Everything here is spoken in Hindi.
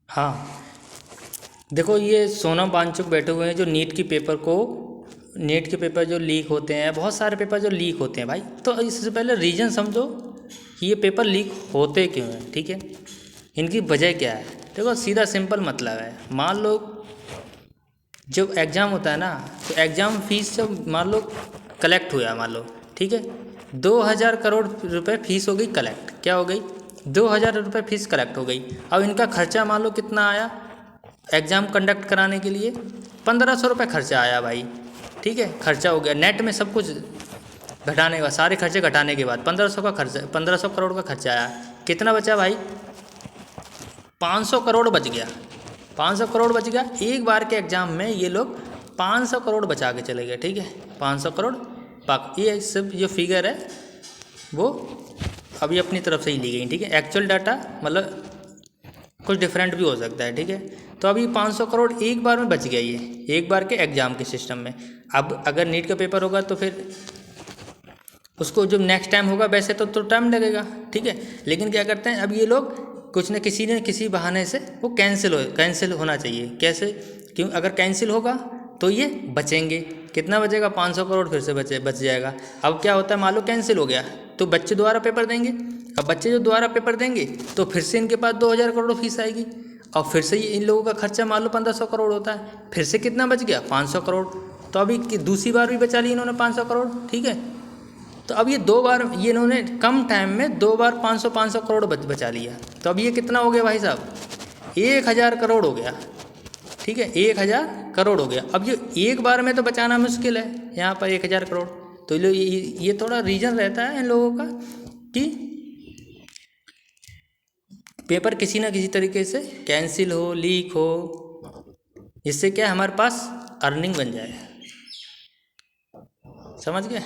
हाँ, देखो ये सोनम वांगचुक बैठे हुए हैं जो नीट के पेपर जो लीक होते हैं, बहुत सारे पेपर जो लीक होते हैं भाई। तो इससे पहले रीज़न समझो कि ये पेपर लीक होते क्यों हैं, ठीक है, इनकी वजह क्या है। देखो सीधा सिंपल मतलब है, मान लो जब एग्ज़ाम होता है ना, तो एग्ज़ाम फीस जब मान लो कलेक्ट हुआ, मान लो ठीक है, 2,000 करोड़ रुपए फीस हो गई कलेक्ट, क्या हो गई, 2,000 रुपये फीस कलेक्ट हो गई। अब इनका खर्चा मान लो कितना आया, एग्ज़ाम कंडक्ट कराने के लिए 1,500 रुपये खर्चा आया भाई, ठीक है, खर्चा हो गया नेट में सब कुछ घटाने के बाद, सारे खर्चे घटाने के बाद 1,500 का खर्चा, 1,500 करोड़ का खर्चा आया। कितना बचा भाई, 500 करोड़ बच गया। 500 करोड़ बच गया एक बार के एग्ज़ाम में, ये लोग 500 करोड़ बचा के चले गए, ठीक है, 500 करोड़ पाक। ये सब जो फिगर है वो अभी अपनी तरफ से ही ली गई, ठीक है, एक्चुअल डाटा मतलब कुछ डिफरेंट भी हो सकता है, ठीक है। तो अभी 500 करोड़ एक बार में बच गया, ये एक बार के एग्ज़ाम के सिस्टम में। अब अगर नीट का पेपर होगा तो फिर उसको जब नेक्स्ट टाइम होगा वैसे तो टाइम लगेगा, ठीक है, लेकिन क्या करते हैं अब ये लोग कुछ न किसी बहाने से वो कैंसिल होना चाहिए। कैसे, क्यों, अगर कैंसिल होगा तो ये बचेंगे, कितना बचेगा, 500 करोड़ फिर से बच जाएगा। अब क्या होता है, मान लो कैंसिल हो गया तो बच्चे दोबारा पेपर देंगे। अब बच्चे जो दोबारा पेपर देंगे तो फिर से इनके पास 2,000 करोड़ फीस आएगी, और फिर से इन लोगों का खर्चा मान लो 1,500 करोड़ होता है, फिर से कितना बच गया, 500 करोड़। तो अभी दूसरी बार भी बचा ली इन्होंने 500 करोड़, ठीक है। तो अब ये दो बार ये इन्होंने कम टाइम में दो बार 500 करोड़ बचा लिया। तो अब ये कितना हो गया भाई साहब, 1,000 करोड़ हो गया, ठीक है, 1,000 करोड़ हो गया। अब ये एक बार में तो बचाना मुश्किल है यहाँ पर 1,000 करोड़। तो ये थोड़ा रीज़न रहता है इन लोगों का कि पेपर किसी ना किसी तरीके से कैंसिल हो, लीक हो, जिससे क्या हमारे पास अर्निंग बन जाए, समझ गए।